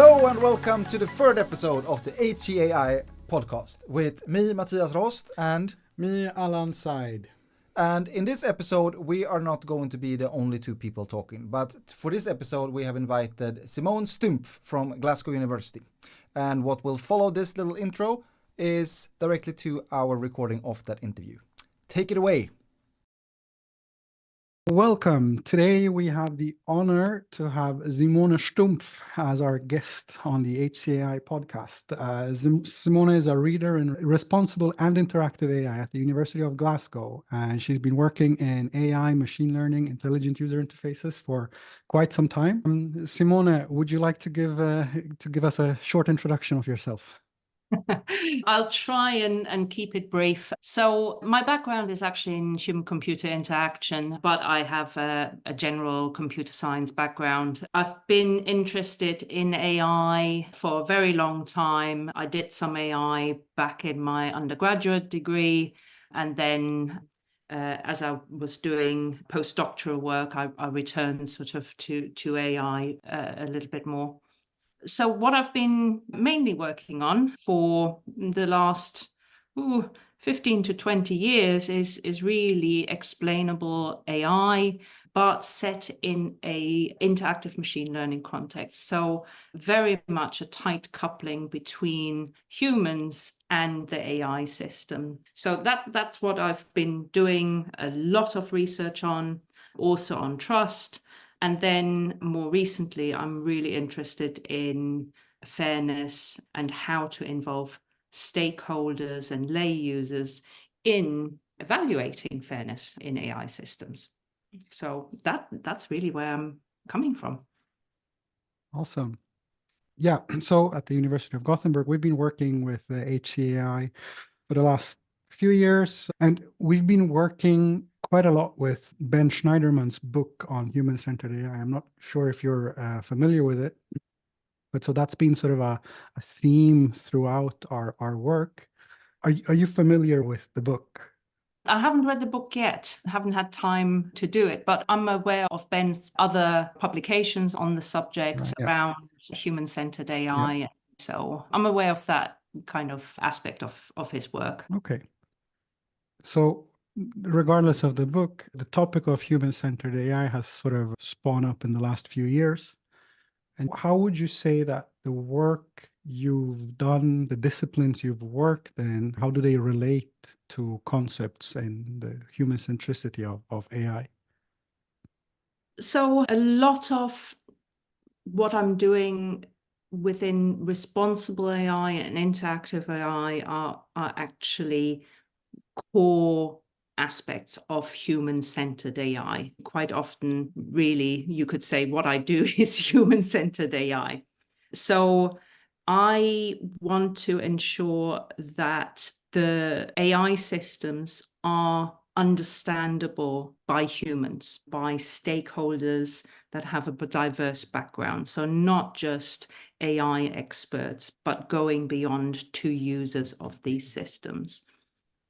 Hello and welcome to the third episode of the HCAI podcast with me, Mattias Rost, and me, Alan Said. And in this episode, we are not going to be the only two people talking, but for this episode, we have invited Simone Stumpf from Glasgow University. And what will follow this little intro is directly to our recording of that interview. Take it away. Welcome. Today we have the honor to have Simone Stumpf as our guest on the HCAI podcast. Simone is a reader in responsible and interactive AI at the University of Glasgow, and she's been working in AI, machine learning, intelligent user interfaces for quite some time. Simone, would you like to give us a short introduction of yourself? I'll try and keep it brief. So my background is actually in human-computer interaction, but I have a general computer science background. I've been interested in AI for a very long time. I did some AI back in my undergraduate degree, and then as I was doing postdoctoral work, I returned sort of to AI a little bit more. So what I've been mainly working on for the last 15 to 20 years is really explainable AI, but set in a interactive machine learning context. So very much a tight coupling between humans and the AI system. So that's what I've been doing a lot of research on, also on trust. And then more recently, I'm really interested in fairness and how to involve stakeholders and lay users in evaluating fairness in AI systems. So that's really where I'm coming from. Awesome. Yeah, so at the University of Gothenburg, we've been working with the HCAI for the last few years, and we've been working quite a lot with Ben Schneiderman's book on human-centered AI. I'm not sure if you're familiar with it, but so that's been sort of a theme throughout our work. Are you familiar with the book? I haven't read the book yet. I haven't had time to do it, but I'm aware of Ben's other publications on the subject around human-centered AI. Yeah. So I'm aware of that kind of aspect of his work. Okay. So regardless of the book, the topic of human-centered AI has sort of spawned up in the last few years. And how would you say that the work you've done, the disciplines you've worked in, how do they relate to concepts and the human centricity of AI? So a lot of what I'm doing within responsible AI and interactive AI are actually core aspects of human-centered AI. Quite often, really, you could say what I do is human-centered AI. So I want to ensure that the AI systems are understandable by humans, by stakeholders that have a diverse background. So not just AI experts, but going beyond to users of these systems.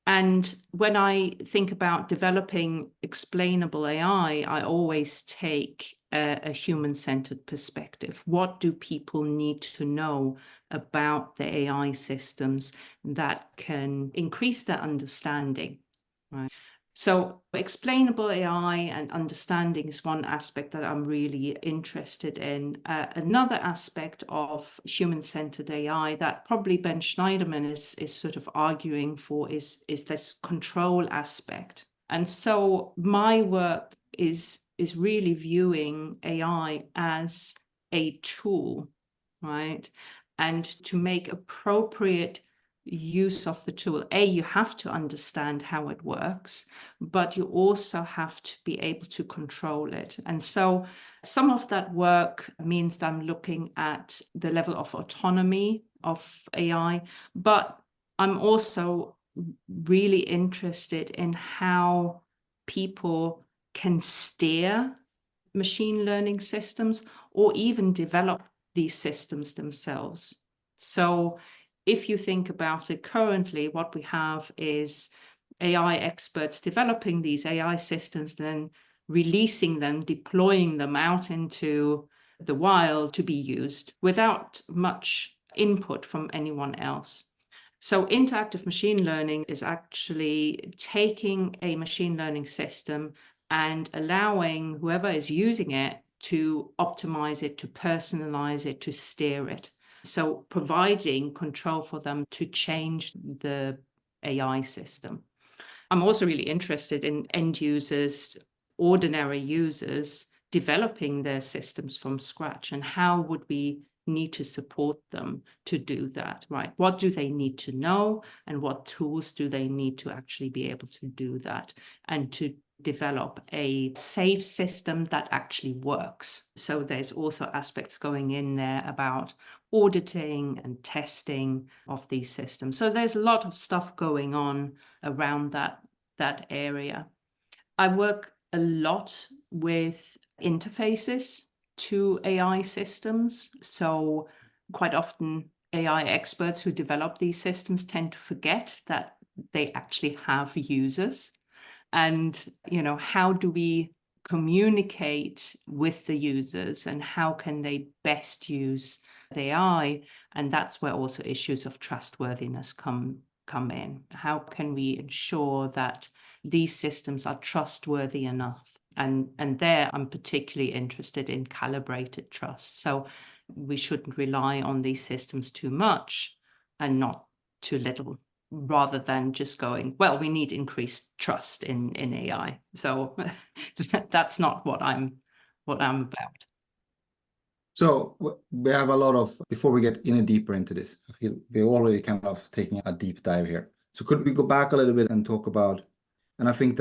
And when I think about developing explainable AI, I always take a human-centered perspective. What do people need to know about the AI systems that can increase their understanding? Right. So explainable AI and understanding is one aspect that I'm really interested in. Another aspect of human-centered AI that probably Ben Schneiderman is sort of arguing for is this control aspect. And so my work is really viewing AI as a tool, right? And to make appropriate use of the tool, you have to understand how it works, but you also have to be able to control it. And so some of that work means that I'm looking at the level of autonomy of AI, but I'm also really interested in how people can steer machine learning systems or even develop these systems themselves. So if you think about it currently, what we have is AI experts developing these AI systems, then releasing them, deploying them out into the wild to be used without much input from anyone else. So interactive machine learning is actually taking a machine learning system and allowing whoever is using it to optimize it, to personalize it, to steer it. So providing control for them to change the AI system. I'm also really interested in end users, ordinary users, developing their systems from scratch, and how would we need to support them to do that, right? What do they need to know, and what tools do they need to actually be able to do that, and to develop a safe system that actually works. So there's also aspects going in there about auditing and testing of these systems. So there's a lot of stuff going on around that area. I work a lot with interfaces to AI systems. So quite often AI experts who develop these systems tend to forget that they actually have users. And, how do we communicate with the users, and how can they best use the AI? And that's where also issues of trustworthiness come in. How can we ensure that these systems are trustworthy enough? And there I'm particularly interested in calibrated trust. So we shouldn't rely on these systems too much and not too little, rather than just going, well, we need increased trust in AI. So that's not what I'm about. So we have a lot of, before we get any deeper into this, I feel we're already kind of taking a deep dive here. So could we go back a little bit and talk about, and I think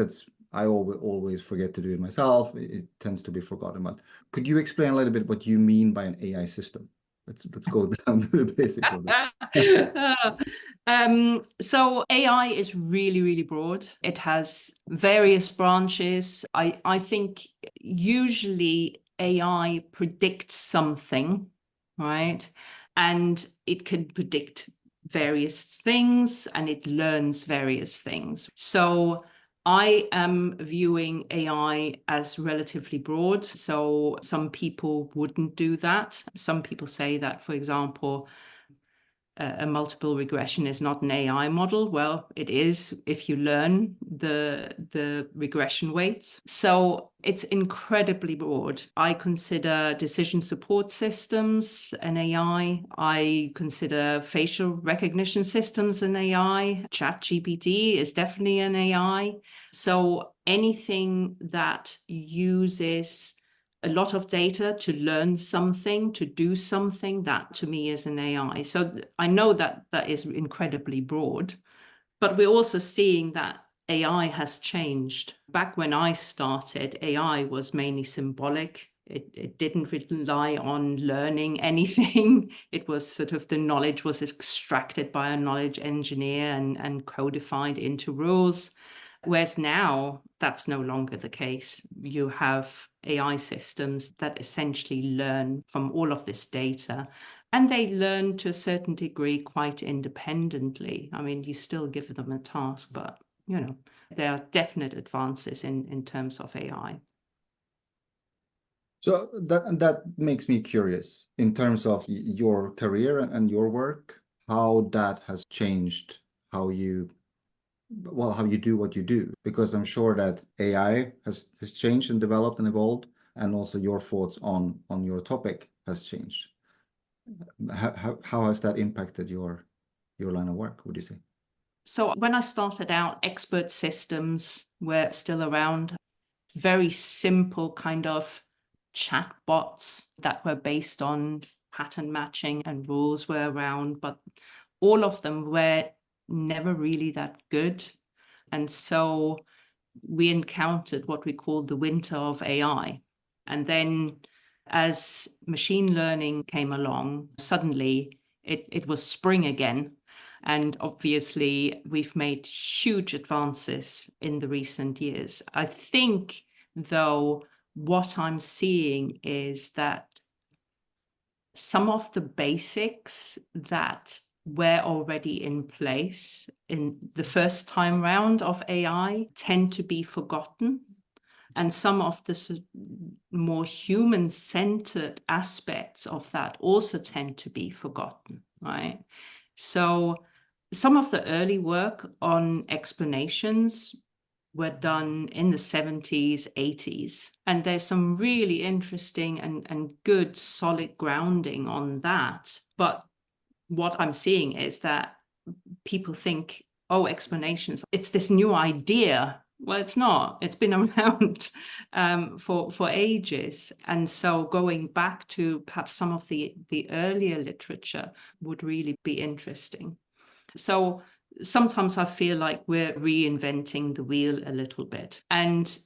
I always forget to do it myself. It tends to be forgotten, but could you explain a little bit what you mean by an AI system? Let's go down to the basics of it. So AI is really, really broad. It has various branches. I think usually AI predicts something, right? And it can predict various things, and it learns various things. So I am viewing AI as relatively broad. So some people wouldn't do that. Some people say that, for example, a multiple regression is not an AI model. Well, it is if you learn the regression weights. So it's incredibly broad. I consider decision support systems an AI. I consider facial recognition systems an AI. ChatGPT is definitely an AI. So anything that uses a lot of data to learn something, to do something, that to me is an AI. So I know that is incredibly broad, but we're also seeing that AI has changed. Back when I started, AI was mainly symbolic. It didn't rely on learning anything. It was sort of the knowledge was extracted by a knowledge engineer and codified into rules. Whereas now, that's no longer the case. You have AI systems that essentially learn from all of this data, and they learn to a certain degree quite independently. I mean, you still give them a task, but, there are definite advances in terms of AI. So that makes me curious in terms of your career and your work, how that has changed how you do what you do, because I'm sure that AI has changed and developed and evolved, and also your thoughts on your topic has changed. How has that impacted your line of work, would you say? So when I started out, expert systems were still around. Very simple kind of chatbots that were based on pattern matching and rules were around, but all of them were never really that good. And so we encountered what we call the winter of AI. And then as machine learning came along, suddenly it was spring again. And obviously, we've made huge advances in the recent years. I think, though, what I'm seeing is that some of the basics that were already in place in the first time round of AI tend to be forgotten. And some of the more human-centered aspects of that also tend to be forgotten, right? So some of the early work on explanations were done in the 70s, 80s. And there's some really interesting and good solid grounding on that. But what I'm seeing is that people think, oh, explanations, it's this new idea. Well, it's not. It's been around for ages. And so going back to perhaps some of the earlier literature would really be interesting. So sometimes I feel like we're reinventing the wheel a little bit. And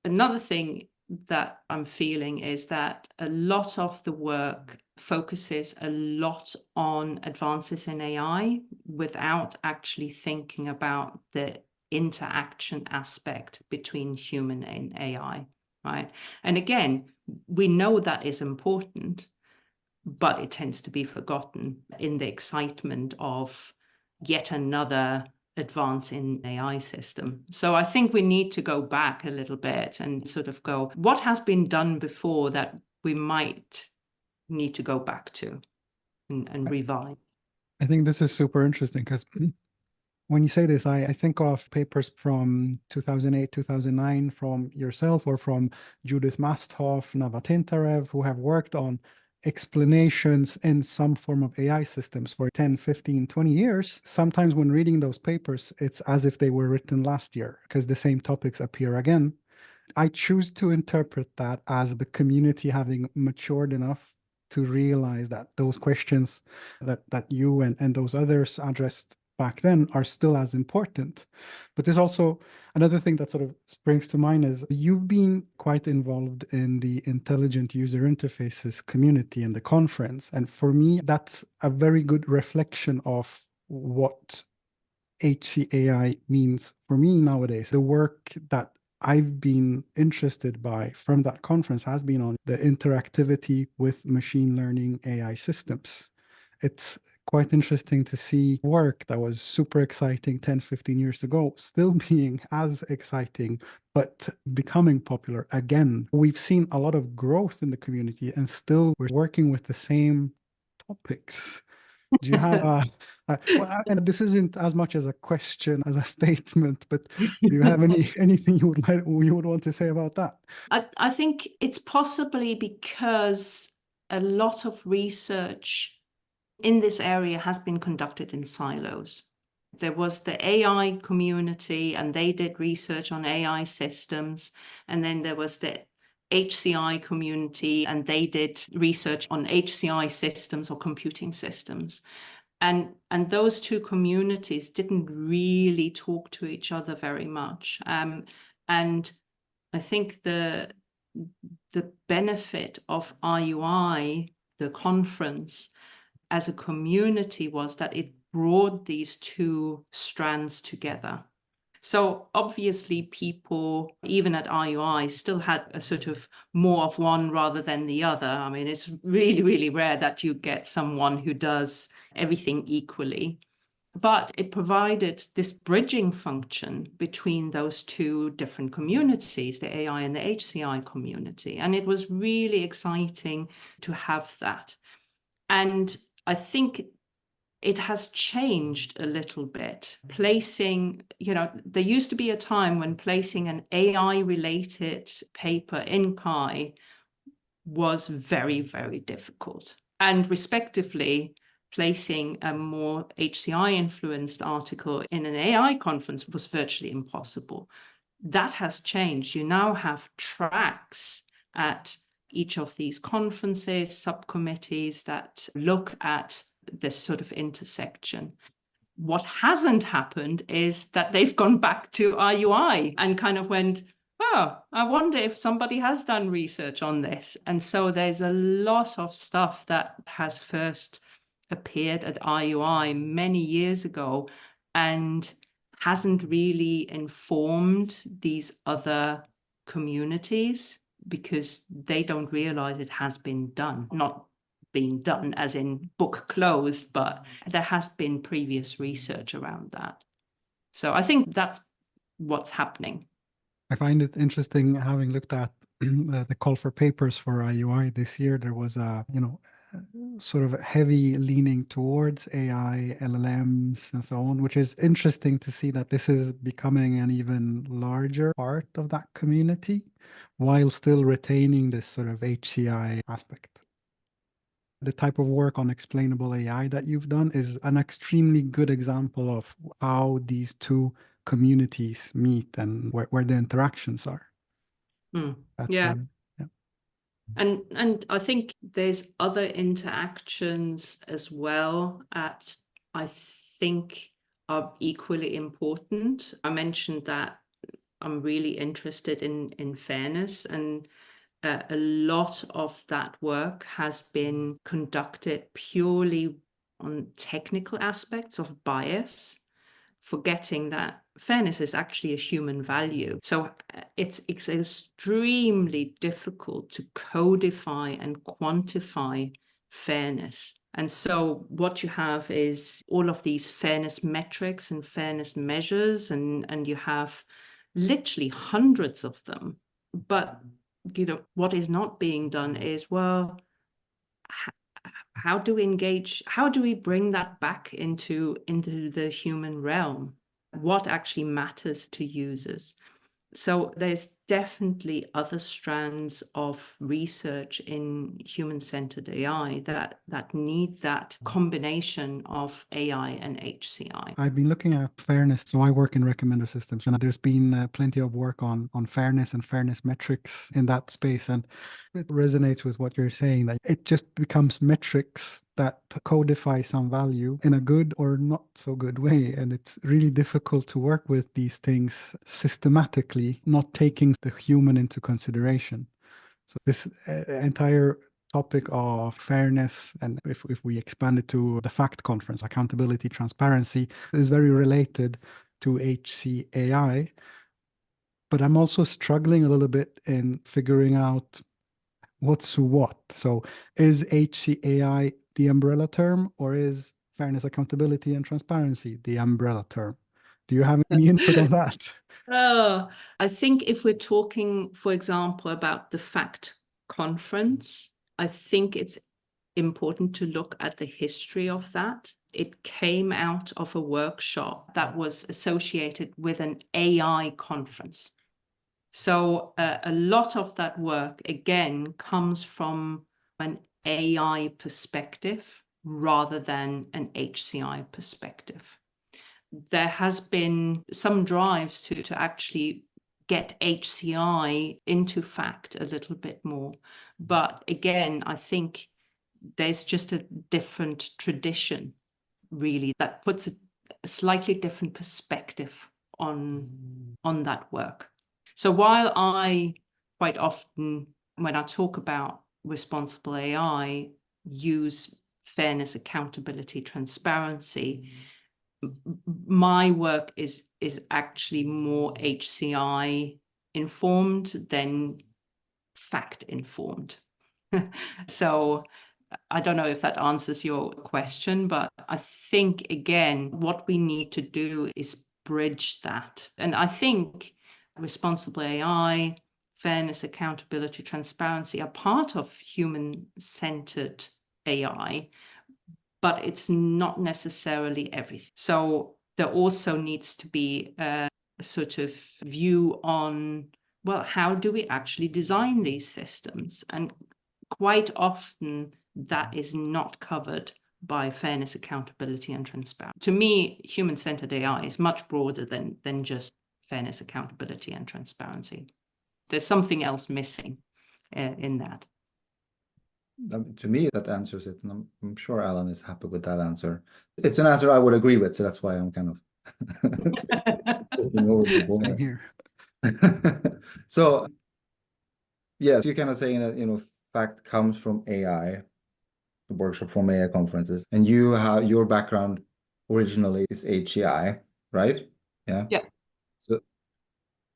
another thing that I'm feeling is that a lot of the work focuses a lot on advances in AI without actually thinking about the interaction aspect between human and AI, right? And again, we know that is important, but it tends to be forgotten in the excitement of yet another advance in AI system. So I think we need to go back a little bit and sort of go, what has been done before that we might need to go back to and revive? I think this is super interesting because when you say this, I think of papers from 2008, 2009 from yourself or from Judith Masthoff, Navatintarev, who have worked on explanations in some form of AI systems for 10, 15, 20 years. Sometimes when reading those papers, it's as if they were written last year because the same topics appear again. I choose to interpret that as the community having matured enough to realize that those questions that you and those others addressed back then are still as important. But there's also another thing that sort of springs to mind is you've been quite involved in the intelligent user interfaces community and the conference. And for me, that's a very good reflection of what HCAI means for me nowadays. The work that I've been interested by from that conference has been on the interactivity with machine learning AI systems. It's quite interesting to see work that was super exciting 10, 15 years ago still being as exciting, but becoming popular again. We've seen a lot of growth in the community and still we're working with the same topics. Do you have well, and this isn't as much as a question as a statement, but do you have anything you would want to say about that? I think it's possibly because a lot of research in this area has been conducted in silos. There was the AI community and they did research on AI systems. And then there was the HCI community and they did research on HCI systems or computing systems. And those two communities didn't really talk to each other very much. And I think the benefit of RUI, the conference, as a community was that it brought these two strands together. So obviously people, even at RUI, still had a sort of more of one rather than the other. I mean, it's really, really rare that you get someone who does everything equally. But it provided this bridging function between those two different communities, the AI and the HCI community. And it was really exciting to have that. And I think it has changed a little bit. Placing, there used to be a time when placing an AI-related paper in CHAI was very, very difficult. And respectively, placing a more HCI-influenced article in an AI conference was virtually impossible. That has changed. You now have tracks at each of these conferences, subcommittees that look at this sort of intersection. What hasn't happened is that they've gone back to RUI and kind of went, oh, I wonder if somebody has done research on this. And so there's a lot of stuff that has first appeared at RUI many years ago and hasn't really informed these other communities because they don't realize it has been done. Not being done as in book closed, but there has been previous research around that. So I think that's what's happening. I find it interesting, having looked at the call for papers for IUI this year. There was a, sort of a heavy leaning towards AI, LLMs, and so on, which is interesting to see that this is becoming an even larger part of that community, while still retaining this sort of HCI aspect. The type of work on explainable AI that you've done is an extremely good example of how these two communities meet and where the interactions are. That's Yeah. yeah. And I think there's other interactions as well that I think are equally important. I mentioned that I'm really interested in fairness, and a lot of that work has been conducted purely on technical aspects of bias, forgetting that fairness is actually a human value. So it's extremely difficult to codify and quantify fairness. And so what you have is all of these fairness metrics and fairness measures, and you have literally hundreds of them. But what is not being done is, well, how do we engage? How do we bring that back into the human realm? What actually matters to users? So there's definitely other strands of research in human-centered AI that need that combination of AI and HCI. I've been looking at fairness. So I work in recommender systems, and there's been plenty of work on fairness and fairness metrics in that space. And it resonates with what you're saying, that it just becomes metrics that codify some value in a good or not so good way. And it's really difficult to work with these things systematically, not taking the human into consideration. So this entire topic of fairness, and if we expand it to the FACT conference, accountability, transparency, is very related to HCAI. But I'm also struggling a little bit in figuring out what's what. So is HCAI the umbrella term, or is fairness, accountability, and transparency the umbrella term? Do you have any input on that? Oh, I think if we're talking, for example, about the FACT conference, I think it's important to look at the history of that. It came out of a workshop that was associated with an AI conference. So a lot of that work, again, comes from an AI perspective rather than an HCI perspective. There has been some drives to actually get HCI into FACT a little bit more. But again, I think there's just a different tradition, really, that puts a slightly different perspective on that work. So while I quite often, when I talk about responsible AI, use fairness, accountability, transparency, my work is actually more HCI informed than FACT informed. So I don't know if that answers your question, but I think, again, what we need to do is bridge that. And I think responsible AI, fairness, accountability, transparency are part of human-centered AI, but it's not necessarily everything. So there also needs to be a sort of view on, well, how do we actually design these systems? And quite often that is not covered by fairness, accountability, and transparency. To me, human-centered AI is much broader than just fairness, accountability, and transparency. There's something else missing in that. To me, that answers it, and I'm sure Alan is happy with that answer. It's an answer I would agree with, so that's why I'm kind of taking over the board. Same here. So, yes, you're kind of saying that, FACT comes from AI, the workshop from AI conferences, and you have your background originally is HCI, right? Yeah. Yeah. So,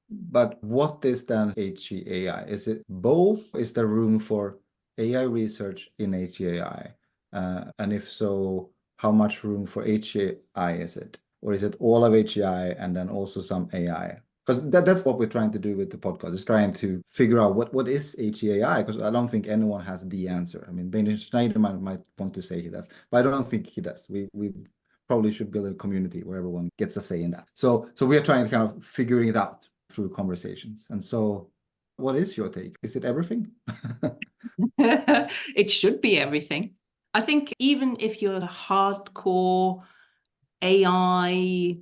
but what is then HCAI? Is it both? Is there room for AI research in HCAI? And if so, how much room for HCAI is it? Or is it all of HCI and then also some AI? Because that's what we're trying to do with the podcast, is trying to figure out what is HCAI, because I don't think anyone has the answer. I mean, Benny Schneider might want to say he does, but I don't think he does. We probably should build a community where everyone gets a say in that. So we are trying to kind of figure it out through conversations. And so what is your take? Is it everything? It should be everything. I think even if you're a hardcore AI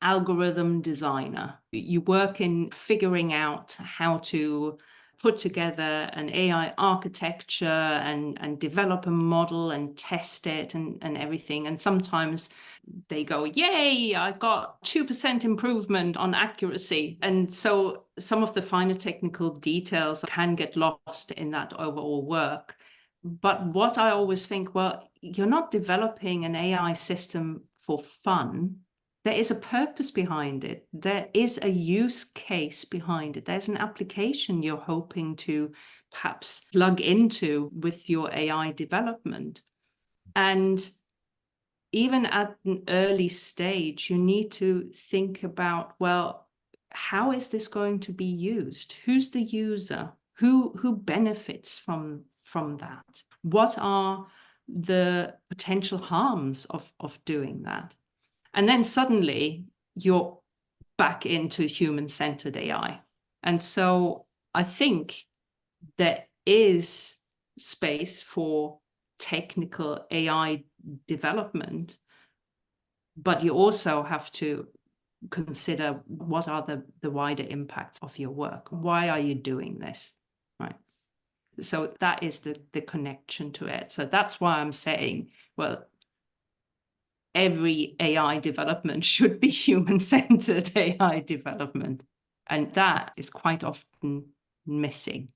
algorithm designer, you work in figuring out how to put together an AI architecture and develop a model and test it and everything. And sometimes they go, yay, I got 2% improvement on accuracy. And so some of the finer technical details can get lost in that overall work. But what I always think, well, you're not developing an AI system for fun. There is a purpose behind it. There is a use case behind it. There's an application you're hoping to perhaps plug into with your AI development. And even at an early stage, you need to think about, well, how is this going to be used? Who's the user? Who benefits from that? What are the potential harms of doing that? And then suddenly you're back into human-centered AI. And so I think there is space for technical AI development, but you also have to consider what are the wider impacts of your work. Why are you doing this, right? So that is the connection to it. So that's why I'm saying, well, every AI development should be human-centered AI development. And that is quite often missing,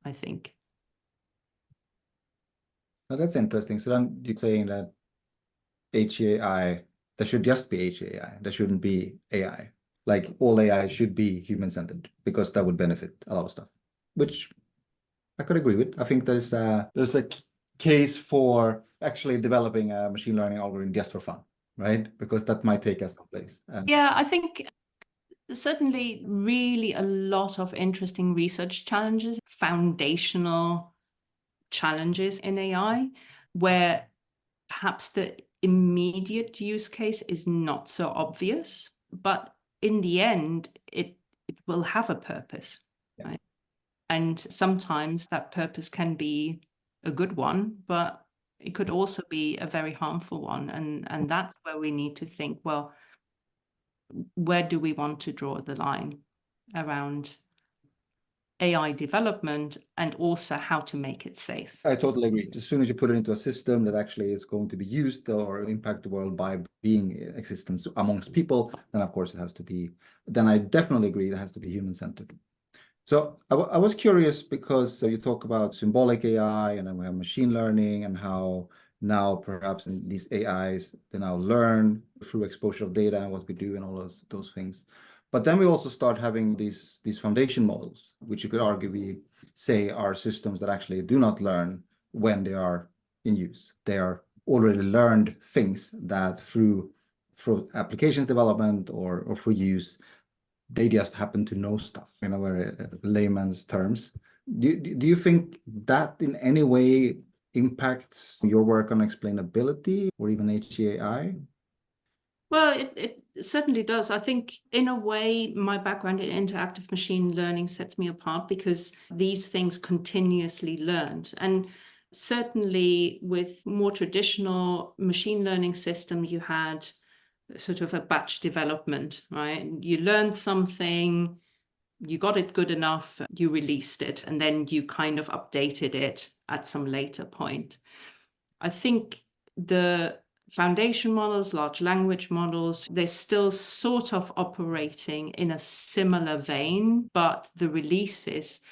I think. Now that's interesting. So then you're saying that HCAI, there should just be HCAI. There shouldn't be AI. Like all AI should be human-centered because that would benefit a lot of stuff, which I could agree with. I think there's a case for actually developing a machine learning algorithm just for fun, right? Because that might take us someplace. Yeah, I think certainly really a lot of interesting research challenges, foundational challenges in AI, where perhaps the immediate use case is not so obvious, but in the end, it will have a purpose, Yeah. right? And sometimes that purpose can be a good one, but it could also be a very harmful one. And that's where we need to think, well, where do we want to draw the line around AI development and also how to make it safe? I totally agree. As soon as you put it into a system that actually is going to be used or impact the world by being existence amongst people, then of course it has to be, then I definitely agree it has to be human-centered. So I was curious because you talk about symbolic AI and then we have machine learning and how now perhaps in these AIs, they now learn through exposure of data and what we do and all those things. But then we also start having these foundation models, which you could argue say are systems that actually do not learn when they are in use. They are already learned things that through applications development or for use, they just happen to know stuff in a very layman's terms. Do you think that in any way impacts your work on explainability or even HCAI? Well, it certainly does. I think in a way, my background in interactive machine learning sets me apart because these things continuously learned. And certainly with more traditional machine learning systems, you had sort of a batch development, right? You learned something, you got it good enough, you released it, and then you kind of updated it at some later point. I think the foundation models, large language models, they're still sort of operating in a similar vein, but the releases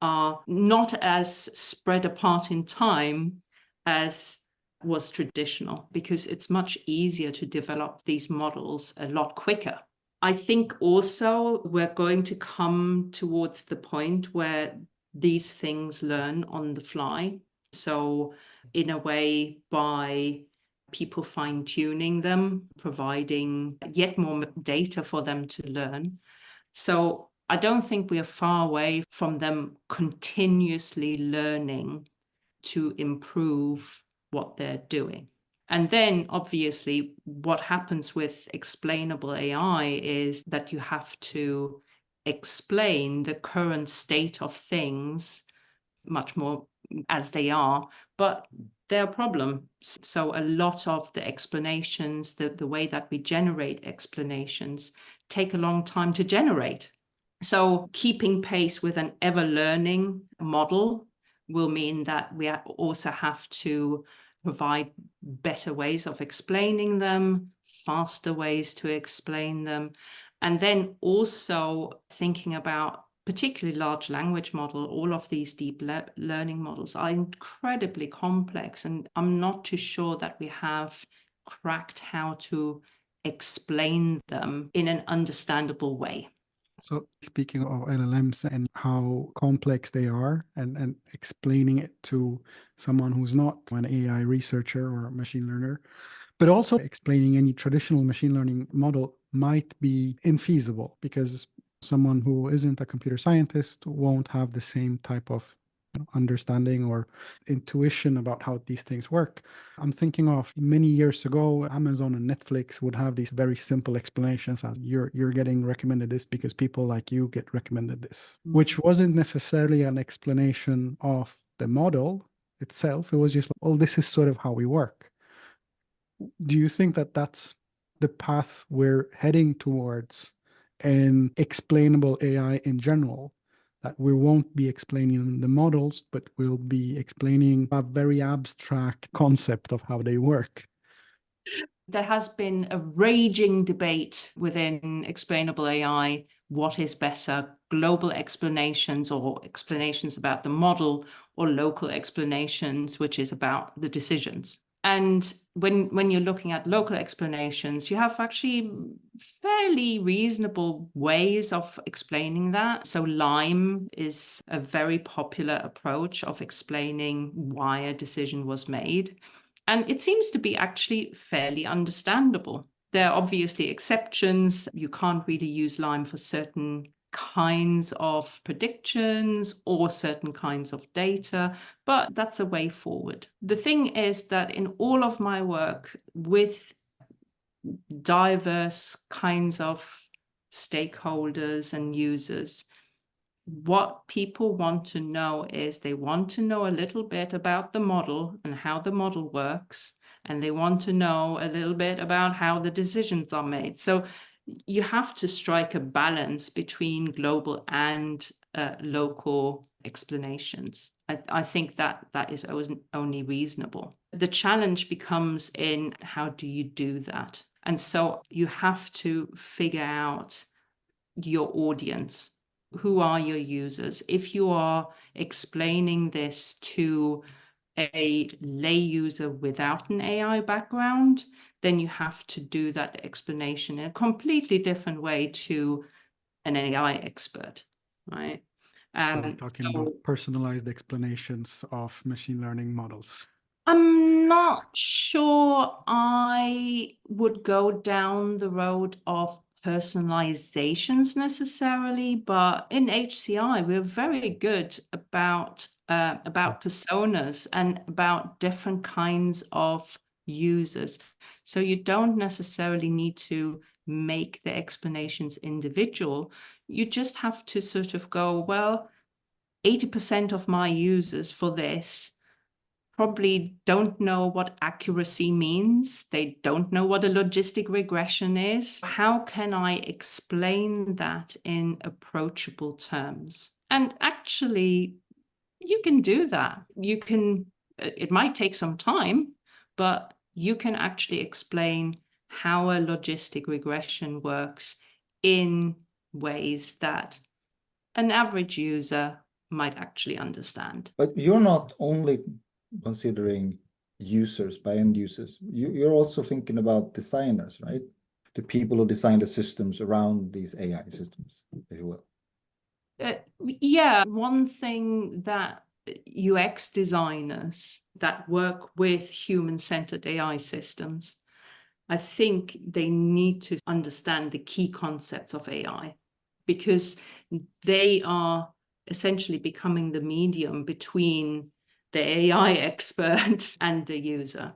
are not as spread apart in time as was traditional, because it's much easier to develop these models a lot quicker. I think also we're going to come towards the point where these things learn on the fly. So in a way, by people fine-tuning them, providing yet more data for them to learn. So I don't think we are far away from them continuously learning to improve what they're doing. And then obviously what happens with explainable AI is that you have to explain the current state of things much more as they are, but there are problems. So a lot of the explanations, the way that we generate explanations, take a long time to generate. So keeping pace with an ever-learning model will mean that we also have to provide better ways of explaining them, faster ways to explain them, and then also thinking about particularly large language model. All of these deep learning models are incredibly complex, and I'm not too sure that we have cracked how to explain them in an understandable way. So speaking of LLMs and how complex they are and explaining it to someone who's not an AI researcher or a machine learner, but also explaining any traditional machine learning model might be infeasible because someone who isn't a computer scientist won't have the same type of understanding or intuition about how these things work. I'm thinking of many years ago, Amazon and Netflix would have these very simple explanations as you're getting recommended this because people like you get recommended this, which wasn't necessarily an explanation of the model itself. It was just like, oh, this is sort of how we work. Do you think that that's the path we're heading towards in explainable AI in general? That we won't be explaining the models, but we'll be explaining a very abstract concept of how they work. There has been a raging debate within explainable AI. What is better, global explanations or explanations about the model, or local explanations, which is about the decisions? And when you're looking at local explanations, you have actually fairly reasonable ways of explaining that. So LIME is a very popular approach of explaining why a decision was made. And it seems to be actually fairly understandable. There are obviously exceptions. You can't really use LIME for certain kinds of predictions or certain kinds of data, but that's a way forward. The thing is that in all of my work with diverse kinds of stakeholders and users, what people want to know is they want to know a little bit about the model and how the model works, and they want to know a little bit about how the decisions are made. So you have to strike a balance between global and local explanations. I think that is only reasonable. The challenge becomes in how do you do that? And so you have to figure out your audience. Who are your users? If you are explaining this to a lay user without an AI background, then you have to do that explanation in a completely different way to an AI expert, right? So we're talking about personalized explanations of machine learning models. I'm not sure I would go down the road of personalizations necessarily, but in HCI, we're very good about personas and about different kinds of users. So you don't necessarily need to make the explanations individual. You just have to sort of go, well, 80% of my users for this probably don't know what accuracy means. They don't know what a logistic regression is. How can I explain that in approachable terms? And actually, you can do that. You can, it might take some time, but you can actually explain how a logistic regression works in ways that an average user might actually understand. But you're not only considering users by end users. You're also thinking about designers, right? The people who design the systems around these AI systems, if you will. Yeah, one thing that UX designers that work with human-centered AI systems, I think they need to understand the key concepts of AI. because they are essentially becoming the medium between the AI expert and the user.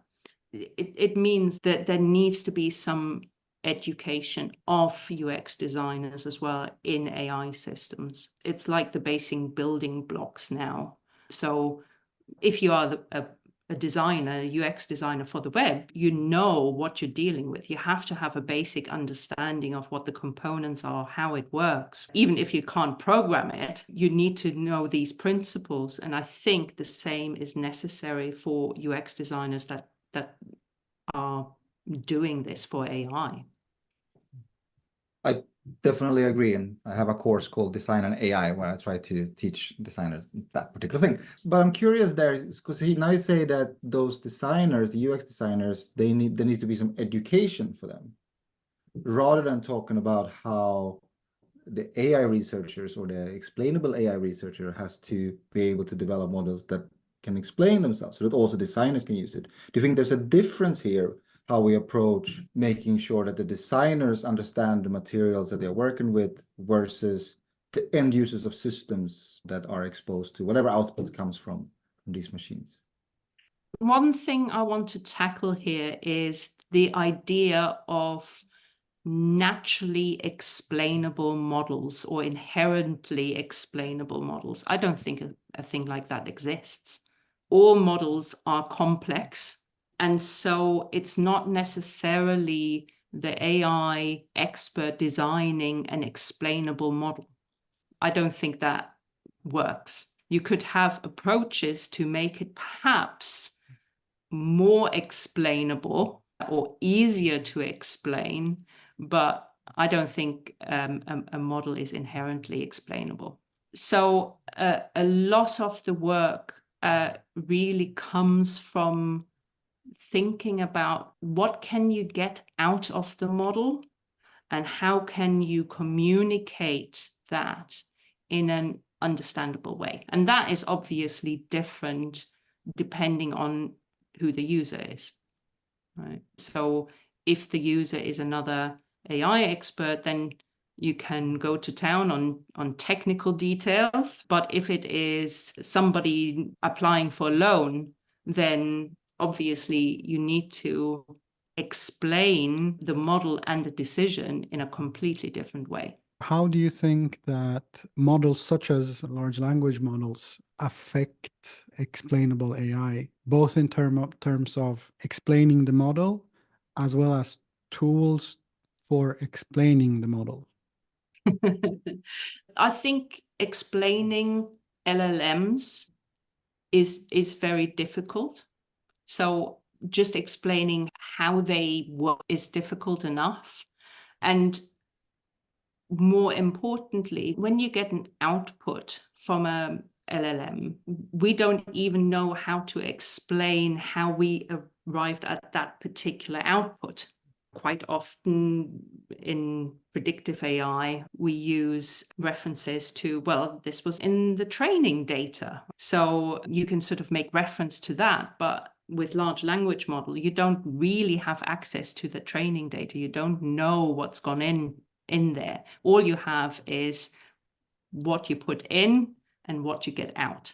It means that there needs to be some education of UX designers as well in AI systems. It's like the basic building blocks now. So if you are a designer, a UX designer for the web, you know what you're dealing with. You have to have a basic understanding of what the components are, how it works. Even if you can't program it, you need to know these principles. And I think the same is necessary for UX designers that are doing this for AI. I definitely agree, and I have a course called Design and AI where I try to teach designers that particular thing. But I'm curious there, because now you say that those designers, the UX designers, there needs to be some education for them, rather than talking about how the AI researchers or the explainable AI researcher has to be able to develop models that can explain themselves, so that also designers can use it. Do you think there's a difference here, how we approach making sure that the designers understand the materials that they're working with versus the end users of systems that are exposed to whatever output comes from these machines? One thing I want to tackle here is the idea of naturally explainable models or inherently explainable models. I don't think a thing like that exists. All models are complex. And so it's not necessarily the AI expert designing an explainable model. I don't think that works. You could have approaches to make it perhaps more explainable or easier to explain, but I don't think a model is inherently explainable. So a lot of the work really comes from thinking about what can you get out of the model and how can you communicate that in an understandable way. And that is obviously different depending on who the user is, right? So if the user is another AI expert, then you can go to town on technical details. But if it is somebody applying for a loan, then obviously you need to explain the model and the decision in a completely different way. How do you think that models such as large language models affect explainable AI, both in terms of explaining the model as well as tools for explaining the model? I think explaining LLMs is very difficult. So just explaining how they work is difficult enough. And more importantly, when you get an output from a LLM, we don't even know how to explain how we arrived at that particular output. Quite often in predictive AI, we use references to, well, this was in the training data. So you can sort of make reference to that, but with large language model, you don't really have access to the training data. You don't know what's gone in there. All you have is what you put in and what you get out.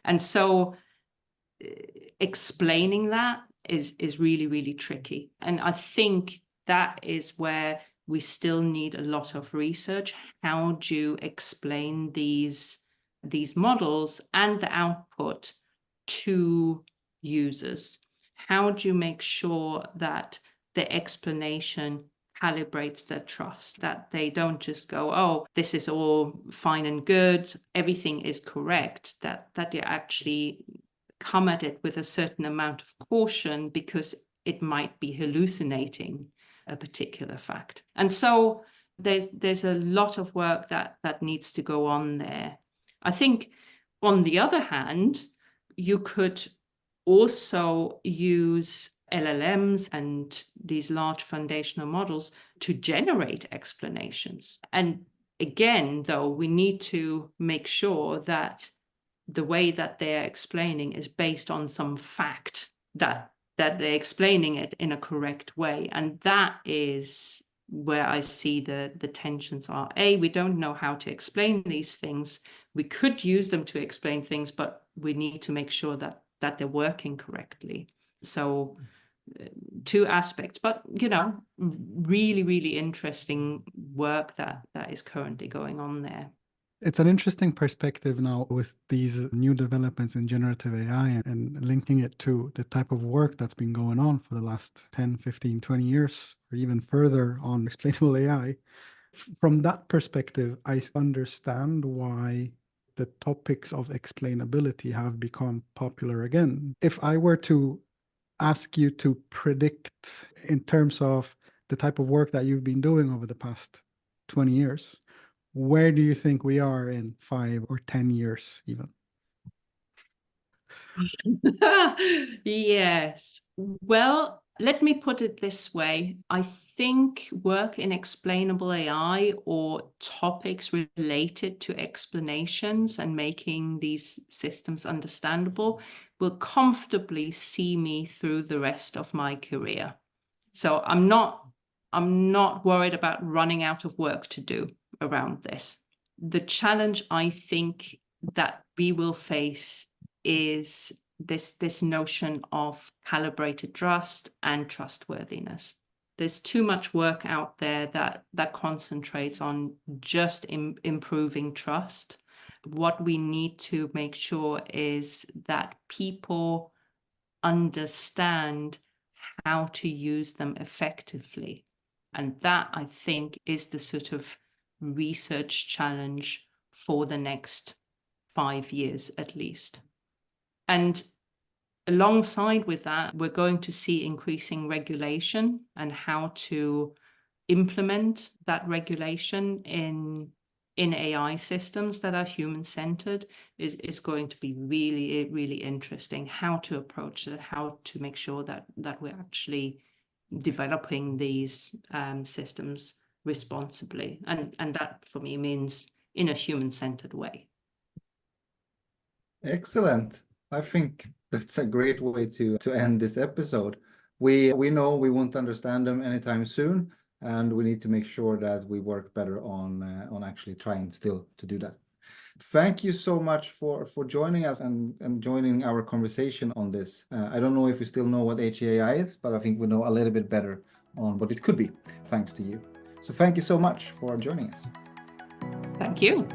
And so explaining that is really, really tricky. And I think that is where we still need a lot of research. How do you explain these models and the output to users? How do you make sure that the explanation calibrates their trust, that they don't just go, oh, this is all fine and good, everything is correct, that you actually come at it with a certain amount of caution because it might be hallucinating a particular fact. And so there's a lot of work that needs to go on there. I think on the other hand, you could also use LLMs and these large foundational models to generate explanations. And again, though, we need to make sure that the way that they're explaining is based on some fact, that they're explaining it in a correct way. And that is where I see the tensions are. We don't know how to explain these things. We could use them to explain things, but we need to make sure that they're working correctly. So two aspects, but really, really interesting work that is currently going on there. It's an interesting perspective now with these new developments in generative AI and linking it to the type of work that's been going on for the last 10, 15, 20 years, or even further on explainable AI. From that perspective, I understand why the topics of explainability have become popular again. If I were to ask you to predict in terms of the type of work that you've been doing over the past 20 years, where do you think we are in 5 or 10 years even? Yes. Well, let me put it this way. I think work in explainable AI or topics related to explanations and making these systems understandable will comfortably see me through the rest of my career. So I'm not worried about running out of work to do around this. The challenge I think that we will face is this notion of calibrated trust and trustworthiness. There's too much work out there that concentrates on just improving trust. What we need to make sure is that people understand how to use them effectively. And that, I think, is the sort of research challenge for the next 5 years at least. And alongside with that, we're going to see increasing regulation, and how to implement that regulation in AI systems that are human-centered is going to be really, really interesting. How to approach it, how to make sure that we're actually developing these systems responsibly. And that for me means in a human-centered way. Excellent. I think that's a great way to end this episode. We know we won't understand them anytime soon, and we need to make sure that we work better on actually trying still to do that. Thank you so much for joining us and joining our conversation on this. I don't know if we still know what HCAI is, but I think we know a little bit better on what it could be, thanks to you. So thank you so much for joining us. Thank you.